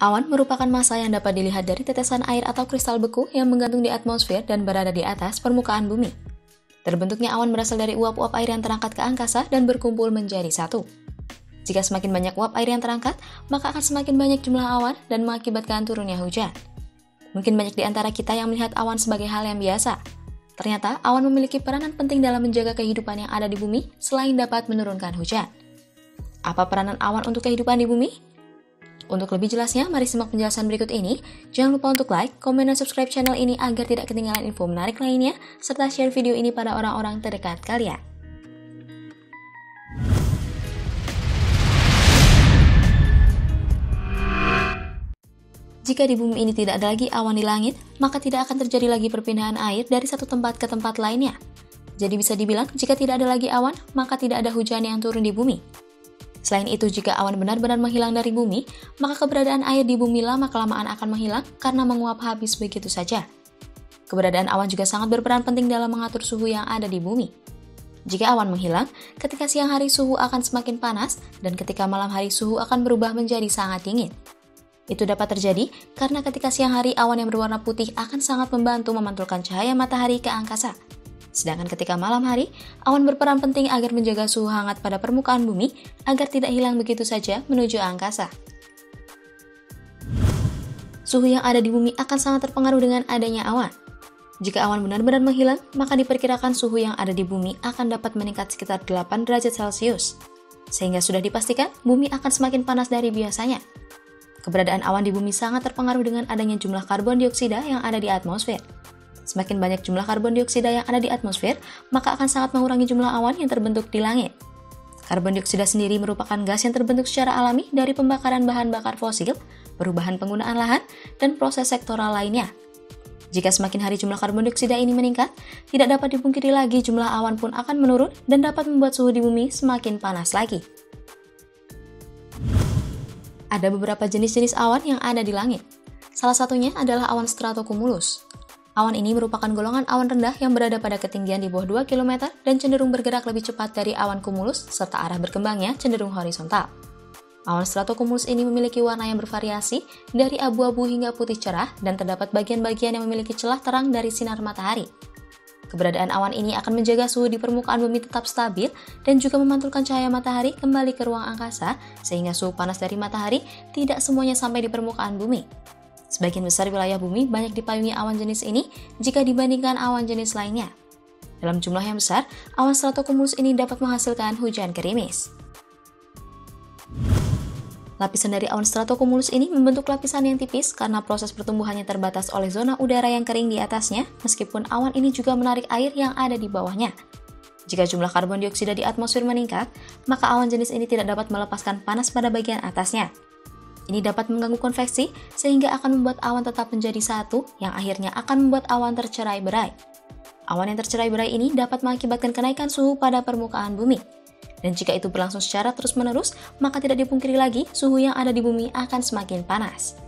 Awan merupakan massa yang dapat dilihat dari tetesan air atau kristal beku yang menggantung di atmosfer dan berada di atas permukaan bumi. Terbentuknya awan berasal dari uap-uap air yang terangkat ke angkasa dan berkumpul menjadi satu. Jika semakin banyak uap air yang terangkat, maka akan semakin banyak jumlah awan dan mengakibatkan turunnya hujan. Mungkin banyak di antara kita yang melihat awan sebagai hal yang biasa. Ternyata, awan memiliki peranan penting dalam menjaga kehidupan yang ada di bumi selain dapat menurunkan hujan. Apa peranan awan untuk kehidupan di bumi? Untuk lebih jelasnya, mari simak penjelasan berikut ini. Jangan lupa untuk like, komen, dan subscribe channel ini agar tidak ketinggalan info menarik lainnya, serta share video ini pada orang-orang terdekat kalian. Jika di bumi ini tidak ada lagi awan di langit, maka tidak akan terjadi lagi perpindahan air dari satu tempat ke tempat lainnya. Jadi bisa dibilang, jika tidak ada lagi awan, maka tidak ada hujan yang turun di bumi. Selain itu, jika awan benar-benar menghilang dari bumi, maka keberadaan air di bumi lama-kelamaan akan menghilang karena menguap habis begitu saja. Keberadaan awan juga sangat berperan penting dalam mengatur suhu yang ada di bumi. Jika awan menghilang, ketika siang hari suhu akan semakin panas, dan ketika malam hari suhu akan berubah menjadi sangat dingin. Itu dapat terjadi karena ketika siang hari awan yang berwarna putih akan sangat membantu memantulkan cahaya matahari ke angkasa. Sedangkan ketika malam hari, awan berperan penting agar menjaga suhu hangat pada permukaan bumi agar tidak hilang begitu saja menuju angkasa. Suhu yang ada di bumi akan sangat terpengaruh dengan adanya awan. Jika awan benar-benar menghilang, maka diperkirakan suhu yang ada di bumi akan dapat meningkat sekitar 8 derajat Celcius. Sehingga sudah dipastikan bumi akan semakin panas dari biasanya. Keberadaan awan di bumi sangat terpengaruh dengan adanya jumlah karbon dioksida yang ada di atmosfer. Semakin banyak jumlah karbon dioksida yang ada di atmosfer, maka akan sangat mengurangi jumlah awan yang terbentuk di langit. Karbon dioksida sendiri merupakan gas yang terbentuk secara alami dari pembakaran bahan bakar fosil, perubahan penggunaan lahan, dan proses sektoral lainnya. Jika semakin hari jumlah karbon dioksida ini meningkat, tidak dapat dipungkiri lagi jumlah awan pun akan menurun dan dapat membuat suhu di bumi semakin panas lagi. Ada beberapa jenis-jenis awan yang ada di langit. Salah satunya adalah awan stratocumulus. Awan ini merupakan golongan awan rendah yang berada pada ketinggian di bawah 2 km dan cenderung bergerak lebih cepat dari awan cumulus serta arah berkembangnya cenderung horizontal. Awan stratocumulus ini memiliki warna yang bervariasi dari abu-abu hingga putih cerah dan terdapat bagian-bagian yang memiliki celah terang dari sinar matahari. Keberadaan awan ini akan menjaga suhu di permukaan bumi tetap stabil dan juga memantulkan cahaya matahari kembali ke ruang angkasa sehingga suhu panas dari matahari tidak semuanya sampai di permukaan bumi. Sebagian besar wilayah bumi banyak dipayungi awan jenis ini jika dibandingkan awan jenis lainnya. Dalam jumlah yang besar, awan stratocumulus ini dapat menghasilkan hujan gerimis. Lapisan dari awan stratocumulus ini membentuk lapisan yang tipis karena proses pertumbuhannya terbatas oleh zona udara yang kering di atasnya, meskipun awan ini juga menarik air yang ada di bawahnya. Jika jumlah karbon dioksida di atmosfer meningkat, maka awan jenis ini tidak dapat melepaskan panas pada bagian atasnya. Ini dapat mengganggu konveksi sehingga akan membuat awan tetap menjadi satu yang akhirnya akan membuat awan tercerai-berai. Awan yang tercerai-berai ini dapat mengakibatkan kenaikan suhu pada permukaan bumi. Dan jika itu berlangsung secara terus-menerus, maka tidak dipungkiri lagi suhu yang ada di bumi akan semakin panas.